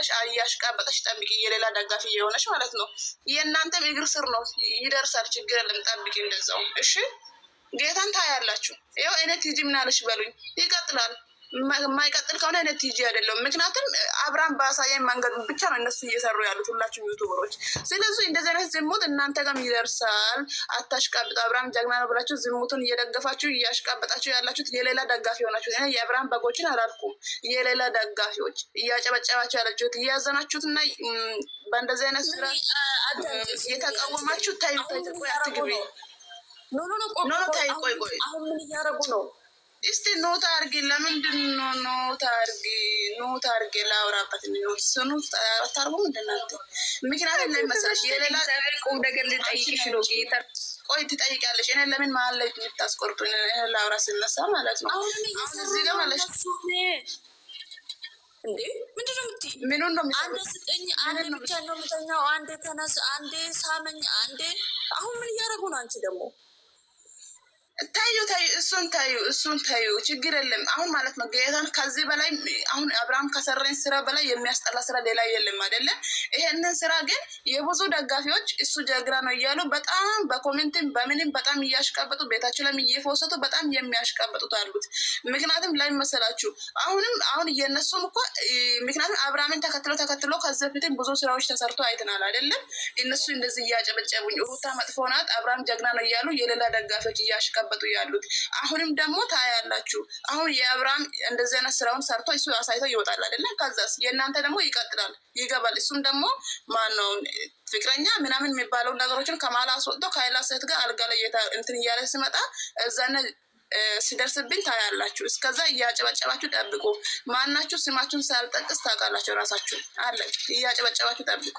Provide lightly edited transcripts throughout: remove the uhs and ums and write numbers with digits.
ብለሽ አያሽቃበጠሽ ጠብቂ። የሌላ ደጋፊ የሆነች ማለት ነው። የእናንተም እግር ስር ነው ይደርሳል። ችግር የለም ጠብቂ እንደዛው። እሺ ጌታን ታያላችሁ። ይኸው እኔ ቲጂ ምናለሽ በሉኝ ይቀጥላል። የማይቀጥል ከሆነ እኔ ቲጂ አይደለም። ምክንያቱም አብርሃም ባሳየን መንገዱ ብቻ ነው እነሱ እየሰሩ ያሉት ሁላችሁም ዩቱበሮች። ስለዚህ እንደዚህ አይነት ዝሙት እናንተ ጋርም ይደርሳል። አታሽቃብጡ። አብርሃም ጀግና ነው ብላችሁ ዝሙቱን እየደገፋችሁ እያሽቃበጣችሁ ያላችሁት የሌላ ደጋፊ ሆናችሁ። የአብርሃም በጎችን አላልኩም፣ የሌላ ደጋፊዎች እያጨበጨባችሁ ያላችሁት እያዘናችሁትና በእንደዚህ አይነት ስራ እየተቃወማችሁ ታዩ። ቆይ አትግቢ። ቆይ አሁን ምን እያደረጉ ነው? እስቲ ኖት አርጊ። ለምንድን ነው ኖት አርጊ? ላውራበት ኖት ስኑት አታርጉም እንደናንተ። ምክንያቱም ላይ መሰለሽ የሌላ ቁም ነገር ልጠይቅሽ ነው ጌታ። ቆይ ትጠይቂያለሽ። እኔ ለምን መሀል ላይ የምታስቆርጡ? ላውራ ስነሳ ማለት ነው። አሁን እዚህ ጋር ማለት እንዴ ምንድን ነው የምትይ? ምኑን ነው አንዴ ስጠኝ፣ አንዴ ብቻ ነው የምተኛው፣ አንዴ ተነስ፣ አንዴ ሳመኝ፣ አንዴ። አሁን ምን እያደረጉ ነው? አንቺ ደግሞ ታዩ እሱን ታዩ። ችግር የለም አሁን ማለት ነው። ጌታን ከዚህ በላይ አሁን አብርሃም ከሰራኝ ስራ በላይ የሚያስጠላ ስራ ሌላ የለም አይደለም። ይሄንን ስራ ግን የብዙ ደጋፊዎች እሱ ጀግና ነው እያሉ በጣም በኮሜንትም በምንም በጣም እያሽቃበጡ ቤታቸው ላይ እየፎሰቱ በጣም የሚያሽቃበጡት አሉት። ምክንያቱም ላይ መሰላችሁ አሁን እየነሱም እኮ ምክንያቱም አብርሃምን ተከትሎ ከዚህ በፊትም ብዙ ስራዎች ተሰርቶ አይተናል አይደለም። እነሱ እንደዚህ እያጨበጨቡኝ ሩታ መጥፎ ናት አብርሃም ጀግና ነው እያሉ የሌላ ደጋፊዎች እያሽቃበጡ ያሉት። አሁንም ደግሞ ታያላችሁ። አሁን የአብርሃም እንደዚህ አይነት ስራውን ሰርቶ እሱ አሳይቶ ይወጣል አይደለም። ከዛስ የእናንተ ደግሞ ይቀጥላል ይገባል። እሱም ደግሞ ማነው ፍቅረኛ ምናምን የሚባለው ነገሮችን ከማላ አስወጥቶ ከሌላ ሴት ጋር አልጋ ላይ እንትን እያለ ሲመጣ እዛነ ሲደርስብኝ ታያላችሁ። እስከዛ እያጨበጨባችሁ ጠብቁ። ማናችሁ ስማችሁን ሳልጠቅስ ታውቃላችሁ። ራሳችሁ አለ እያጨበጨባችሁ ጠብቁ።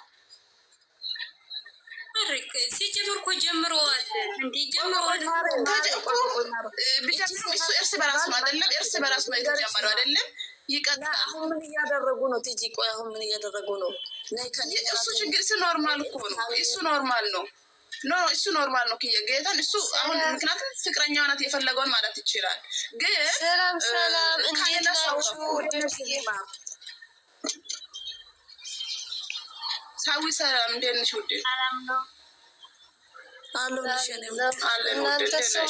ሲጀምር እኮ ጀምረዋል እንዴ? ጀምረዋል ብቻ እሱ እርስ በራሱ አይደለም፣ እርስ በራሱ ነው የተጀመረው አይደለም። ይቀጥላል። አሁን ምን እያደረጉ ነው? ቲጂ ቆይ አሁን ምን እያደረጉ ነው? እሱ ችግር እሱ ኖርማል እኮ ነው። እሱ ኖርማል ነው። እሱ ኖርማል ነው። ጌታን እሱ አሁን ምክንያቱም ፍቅረኛው ናት የፈለገውን ማለት ይችላል። ግን ሰላም እንዴት ናችሁ? ሳዊ ሰላም እንዴት ነሽ ውዴ? ሰላም ነው አሉ እናንተ ሰው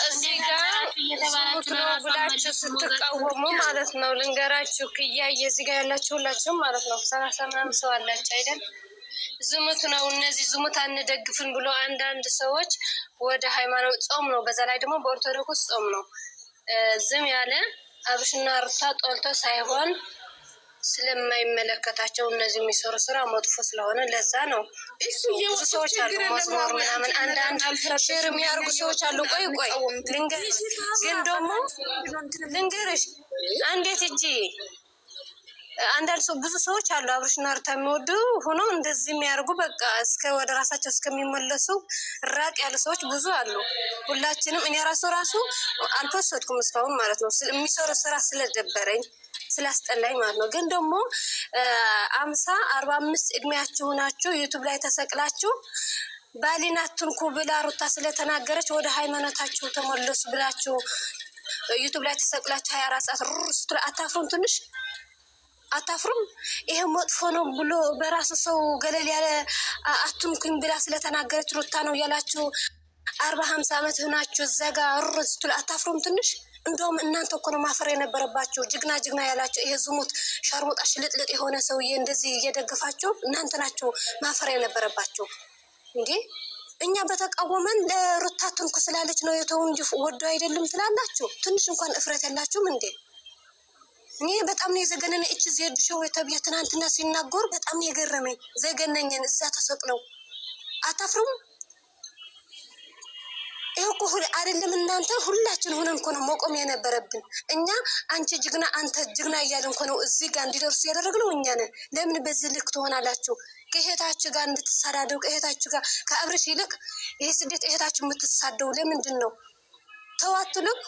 እዚህ ጋር ዝሙት ነው ብላችሁ ስትቃወሙ ማለት ነው። ልንገራችሁ ክያየ እዚህ ጋር ያላችሁ ሁላችሁም ማለት ነው 30 ምናምን ሰው አላችሁ አይደል? ዝሙት ነው እነዚህ ዝሙት አንደግፍን ብሎ አንዳንድ ሰዎች ወደ ሃይማኖት ጾም ነው፣ በዛ ላይ ደግሞ በኦርቶዶክስ ጾም ነው ዝም ያለ አብሽና ሩታ ጦልቶ ሳይሆን ስለማይመለከታቸው እነዚህ የሚሰሩ ስራ መጥፎ ስለሆነ ለዛ ነው። ብዙ ሰዎች አሉ መስመር ምናምን አንዳንድ ሼር የሚያርጉ ሰዎች አሉ። ቆይ ልንገርሽ፣ ግን ደግሞ ልንገርሽ እንዴት እጂ አንዳንድ ሰው ብዙ ሰዎች አሉ አብርሽና ሩታ የሚወዱ ሆኖ እንደዚህ የሚያርጉ በቃ እስከ ወደ ራሳቸው እስከሚመለሱ ራቅ ያሉ ሰዎች ብዙ አሉ። ሁላችንም እኔ ራሱ አልፖስትኩም እስካሁን ማለት ነው የሚሰሩ ስራ ስለደበረኝ ስላስጠላኝ ማለት ነው። ግን ደግሞ 50-45 እድሜያችሁ ናችሁ ዩቱብ ላይ ተሰቅላችሁ ባሊን አትንኩ ብላ ሩታ ስለተናገረች ወደ ሃይማኖታችሁ ተመለሱ ብላችሁ ዩቱብ ላይ ተሰቅላችሁ 24 ሰዓት ሩስቱ አታፍሩም? ትንሽ አታፍሩም? ይሄ መጥፎ ነው ብሎ በራሱ ሰው ገለል ያለ አትንኩኝ ብላ ስለተናገረች ሩታ ነው ያላችሁ 40-50 ዓመት ሆናችሁ ዘጋ ሩስቱ አታፍሩም? ትንሽ እንደውም እናንተ እኮ ነው ማፈር የነበረባችሁ። ጅግና ያላችሁ ይሄ ዝሙት ሻርሙጣ ሽልጥልጥ የሆነ ሰውዬ እንደዚህ እየደገፋችሁ እናንተ ናችሁ ማፈር የነበረባችሁ እንዴ። እኛ በተቃወመን ለሩታ ትንኩ ስላለች ነው የተው እንጂ ወዶ አይደለም ትላላችሁ። ትንሽ እንኳን እፍረት ያላችሁም እንዴ? እኔ በጣም ነው የዘገነነ እቺ ዜድ ሾው የተብያ ትናንትና ሲናገሩ በጣም የገረመኝ ዘገነኝን እዛ ተሰቅለው አታፍሩም? ይሄ እኮ አይደለም እናንተ ሁላችን ሆነን እኮ ነው መቆም የነበረብን። እኛ አንቺ ጅግና አንተ ጅግና እያልን እኮ ነው እዚህ ጋር እንዲደርሱ ያደረግነው እኛ ነን። ለምን በዚህ ልክ ትሆናላችሁ? ከእህታችሁ ጋር እንድትሳዳደው ከእህታችሁ ጋር ከአብርሽ ይልቅ ይሄ ስደት እህታችሁ የምትሳደው ለምንድን ነው? ተዋትሉም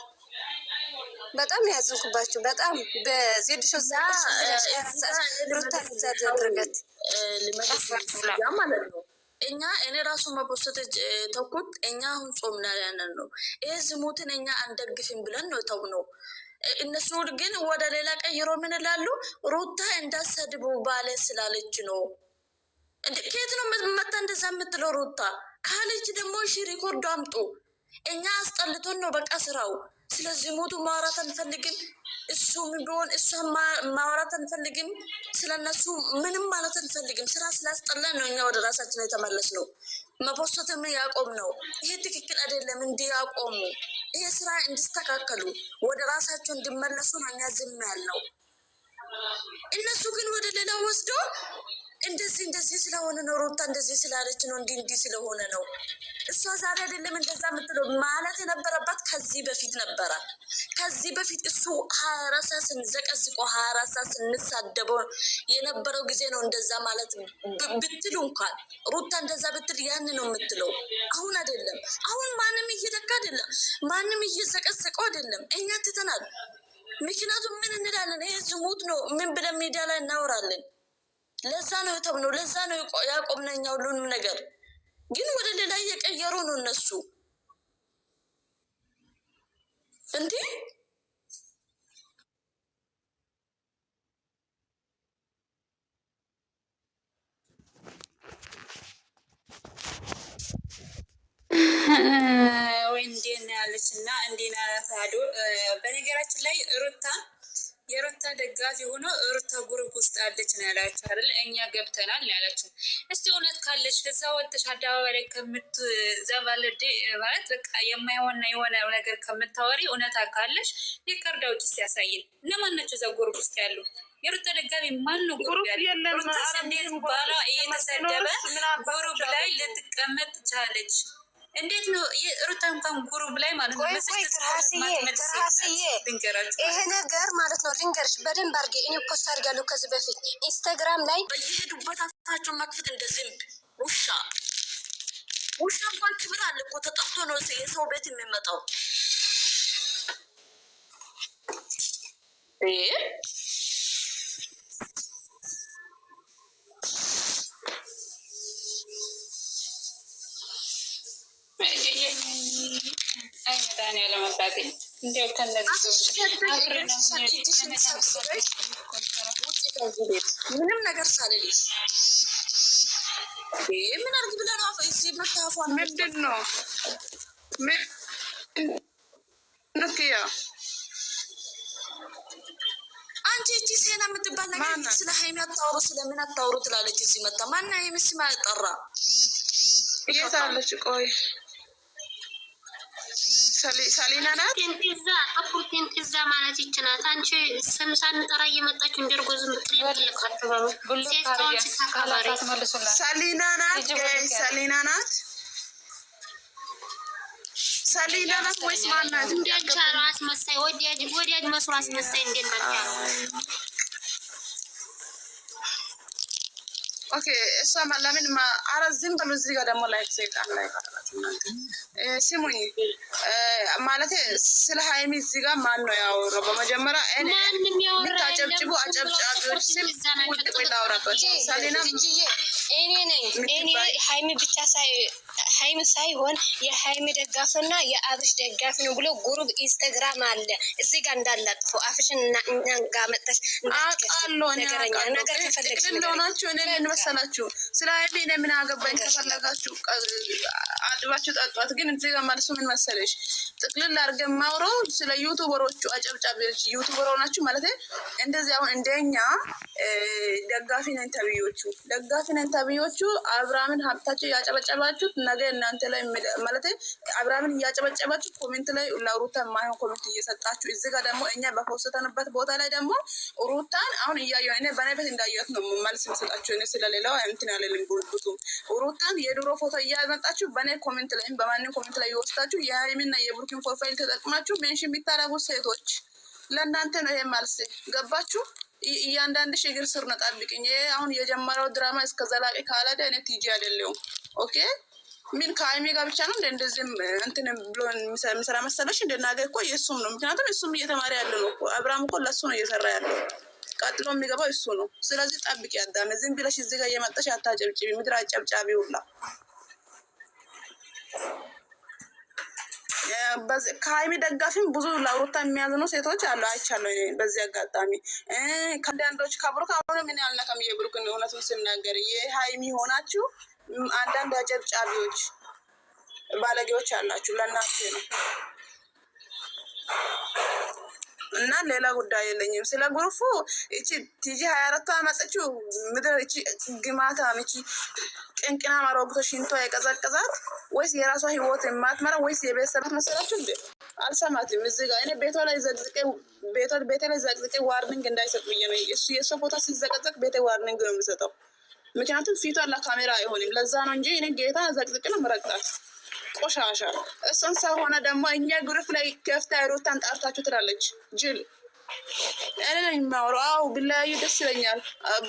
በጣም ያዝንኩባችሁ። በጣም በዜድ ሾው ሩታ ተደረገት ማለት ነው። እኔ ራሱ መፖስት ተኩት እኛ አሁን ጾም ላይ ያለን ነው። ይሄ ዝሙትን እኛ አንደግፍም ብለን ነው ተው ነው እነሱ ግን ወደ ሌላ ቀይሮ ምን ይላሉ? ሩታ እንዳሰድቡ ባለ ስላለች ነው። ከየት ነው መታ እንደዛ የምትለው? ሩታ ካለች ደግሞ እሺ ሪኮርዱ አምጡ። እኛ አስጠልቶን ነው በቃ ስራው። ስለዚህ ሞቱ ማውራት አንፈልግም። እሱም ቢሆን እሷን ማውራት አንፈልግም። ስለነሱ ምንም ማለት አንፈልግም። ስራ ስላስጠላን ነው እኛ ወደ ራሳችን የተመለስ ነው። መፖሰትም ያቆም ነው። ይሄ ትክክል አይደለም። እንዲያቆሙ ይሄ ስራ እንዲስተካከሉ ወደ ራሳቸው እንዲመለሱ ነው እኛ ዝም ያልነው። እነሱ ግን ወደ ሌላ ወስዶ እንደዚህ ስለሆነ ነው ሩታ እንደዚህ ስላለች ነው እንዲህ ስለሆነ ነው። እሷ ዛሬ አይደለም እንደዛ የምትለው ማለት የነበረባት ከዚህ በፊት ነበረ። ከዚህ በፊት እሱ 24 ሰዓት ስንዘቀዝቆ 24 ሰዓት ስንሳደበው የነበረው ጊዜ ነው እንደዛ ማለት ብትሉ እንኳን ሩታ እንደዛ ብትል ያን ነው የምትለው። አሁን አይደለም። አሁን ማንም እየደካ አይደለም። ማንም እየዘቀዘቀው አይደለም። እኛ ትተናል። ምክንያቱም ምን እንላለን? ይሄ ዝሙት ነው ምን ብለን ሜዲያ ላይ እናወራለን። ለዛ ነው የተብነው። ለዛ ነው ያቆምነኛ ሁሉንም ነገር። ግን ወደ ሌላ እየቀየሩ ነው እነሱ እንዴ። ወይ እንዴት ነው ያለች እና እንዴት ነው ያታዱ። በነገራችን ላይ የሩታ ደጋፊ ሆኖ ሩታ ግሩፕ ውስጥ አለች ነው ያላችሁ አይደል? እኛ ገብተናል ነው ያላችሁ። እስቲ እውነት ካለች ለዛ ወጥተሽ አደባባይ ላይ ከምትዘባለድ ማለት በቃ የማይሆንና የሆነ ነገር ከምታወሪ እውነታ ካለች የቀርዳዎች ውስጥ ያሳይን። እነማን ናቸው እዛ ግሩፕ ውስጥ ያሉ? የሩታ ደጋፊ ማን ነው? ግሩፕ ያለ ሩታ እንዴት ባሏ እየተሰደበ ግሩፕ ላይ ልትቀመጥ ቻለች? እንዴት ነው ሩታ እንኳን ጉሩብ ላይ ማለት ነው? ይሄ ነገር ማለት ነው ልንገርሽ በደንብ አድርጌ እኔ ፖስት አድርጋለሁ ከዚህ በፊት ኢንስታግራም ላይ በየሄዱበት አፋቸው መክፈት እንደ ዝንብ ውሻ እንኳን ክብር አለ እኮ ተጠፍቶ ነው የሰው ቤት የሚመጣው። ምንም ነገር ሳልልሽ ምን አድርግ ብለህ ነው እዚህ መታፏን? ምንድን ነው ንክያ አንቺ እቺ ሴና የምትባል ነገር ስለ ሀይሚ አታውሩ ስለምን አታውሩ ትላለች። እዚህ መጣ ማና የምስማ ጠራ የታለች? ቆይ ሰሊና ናት። ቲንቲዛ ጥቁር ቲንቲዛ ማለት ይችላል። አንቺ ስም ሳንጠራ እየመጣችሁ እንደርጎ ዝም ብትልልካተባሉ ሴቶች ተካባሪ ሰሊና ናት። ሰሊና ናት። ሰሊና ናት ወይስ ማን ናት? እንዲያቻሩ አስመሳይ ወዲያጅ መስሎ አስመሳይ እንደናቻሩ ኦኬ እሷ ለምን አረዝም ብሎ እዚህ ጋር ደግሞ ላይክ ሰይጣን ላይ ስሙኝ ማለት ስለ ሀይሚ እዚህ ጋር ማን ነው ያወራው? በመጀመሪያ እኔ የምታጨብጭቡ አጨብጫቢዎች ስም ውጥ ቆይ ላውራበት። ሰሊና እኔ ነኝ። እኔ ሀይሚ ብቻ ሀይሚ ሳይሆን የሀይሚ ደጋፊና የአብሽ ደጋፊ ነው ብሎ ጉሩብ ኢንስታግራም አለ እዚህ ጋር እንዳላጥፎ አፍሽን እና እኛን ጋር መጥተሽ አውቃለሁ። ነገረኛ ነገር ከፈለግሽ እንደሆናችሁ እኔ ምን መሰላችሁ ስለ ሀይሚ እኔ ምን አገባኝ? ከፈለጋችሁ አጥባችሁ ጠጧት። ግን እዚህ ጋር መልሱ ምን መሰለሽ ጥቅልል አድርገን ማውራው ስለ ዩቱበሮቹ አጨብጫቢዎች ዩቱበሮ ናችሁ ማለት እንደዚህ አሁን እንደኛ ደጋፊ ነን ተብዮቹ አብርሃምን ሀብታቸው ያጨበጨባችሁት ነገ እናንተ ላይ ማለት አብርሃምን እያጨበጨባችሁ ኮሜንት ላይ ለሩታ የማይሆን ኮሜንት እየሰጣችሁ እዚህ ጋር ደግሞ እኛ በፖስተንበት ቦታ ላይ ደግሞ ሩታን አሁን እያየሁ እኔ በእኔ ቤት እንዳየሁት ነው መልስ የምሰጣችሁ። እኔ ስለሌላው እንትን ያለልን ቡርቡቱ ሩታን የድሮ ፎቶ እያመጣችሁ በእኔ ኮሜንት ላይ በማንም ኮሜንት ላይ ይወስዳችሁ የሀይሚና የብሩኪን ፕሮፋይል ተጠቅማችሁ ሜንሽን የሚታረጉት ሴቶች ለእናንተ ነው ይሄ መልስ። ገባችሁ? እያንዳንድሽ እግር ስር ነው ጠብቅኝ። ይሄ አሁን የጀመረው ድራማ እስከ ዘላቂ ካላደ እኔ ቲጂ አይደለሁም። ኦኬ ምን ከሀይሚ ጋር ብቻ ነው እንደዚህም እንትን ብሎ የሚሰራ መሰለሽ? እንደናገር እኮ የእሱም ነው። ምክንያቱም እሱም እየተማሪ ያለ ነው እኮ አብርሃም እኮ ለእሱ ነው እየሰራ ያለው። ቀጥሎ የሚገባው እሱ ነው። ስለዚህ ጠብቂ አዳሜ። ዝም ብለሽ እዚህ ጋር እየመጣሽ አታጨብጭቢ። ምድር አጨብጫቢ ሁላ ከሀይሚ ደጋፊም ብዙ ለሩታ የሚያዝኑ ሴቶች አሉ አይቻለሁ። በዚህ አጋጣሚ ከአንዳንዶች ከብሩክ አሁን ምን ያልነከም የብሩክን እውነቱን ስናገር የሀይሚ ሆናችሁ አንዳንድ አጨብጫቢዎች ባለጌዎች አላችሁ። ለእናንተ ነው እና ሌላ ጉዳይ የለኝም። ስለ ጉርፉ እቺ ቲጂ 24 አመፀችው ምድር እቺ ግማታ እቺ ቅንቅና ማሮግቶ ሽንቷ የቀዘቀዛት ወይስ የራሷ ህይወት የማትመራ ወይስ የቤተሰባት መሰላችሁ እንዴ? አልሰማትም። እዚህ ጋር እኔ ቤቷ ላይ ዘቅዝቄ ዋርኒንግ እንዳይሰጥ ብዬ ነው። እሱ የእሷ ፎቶ ሲዘቀዘቅ ቤቴ ዋርኒንግ ነው የሚሰጠው። ምክንያቱም ፊቷ ለካሜራ አይሆንም። ለዛ ነው እንጂ እኔ ጌታ ዘቅዝቄ ነው መረቅጣት ቆሻሻ። እሱን ሰው ሆነ ደግሞ እኛ ግሩፕ ላይ ገፍታ ሩታን ጣርታችሁ ትላለች ጅል። እኔ ነው የማወራው። አዎ ብለያዩ ደስ ይለኛል።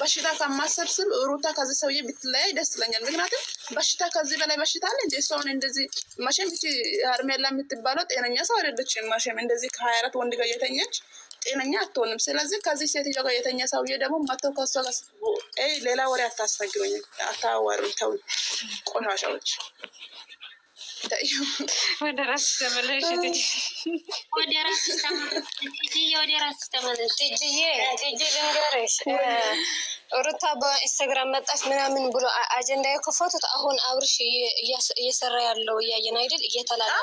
በሽታ ከማሰብስብ ሩታ ከዚህ ሰውዬ ብትለያይ ደስ ይለኛል። ምክንያቱም በሽታ ከዚህ በላይ በሽታ አለ እንጂ ሰውን እንደዚህ መቼም እቺ ሀርሜላ የምትባለው ጤነኛ ሰው አይደለችም። መቼም እንደዚህ ከ24 ወንድ ጋር የተኛች ጤነኛ አትሆንም። ስለዚህ ከዚህ ሴትዮ ጋር የተኛ ሰውዬ ደግሞ መተው ከሷ ጋር ሌላ ወሬ አታስፈግሩኝ፣ አታዋሩኝ። ተውኝ ቆሻሻዎች። ወደ ራስ ተመለሽ። ወደ ራስ ተመለሽ። ቲጂ ልንገርሽ፣ ሩታ በኢንስታግራም መጣች ምናምን ብሎ አጀንዳ የከፈቱት አሁን አብርሽ እየሰራ ያለው እያየን አይደል? እየተላለቀ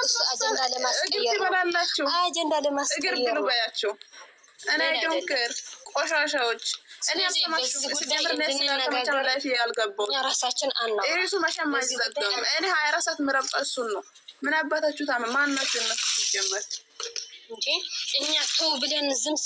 እሱ አጀንዳ ለማስቀየር ነው። አጀንዳ ለማስቀየር ነው። እኔ ዶንከር ቆሻሻዎች እኔ ራሳችን እሱ መሸማ አይዘጋም። እኔ 24 ሰዓት ምረብጣ እሱን ነው። ምን አባታችሁ ታመ ማናችሁ እነሱ ሲጀመር እንጂ እኛ ተው ብለን ዝም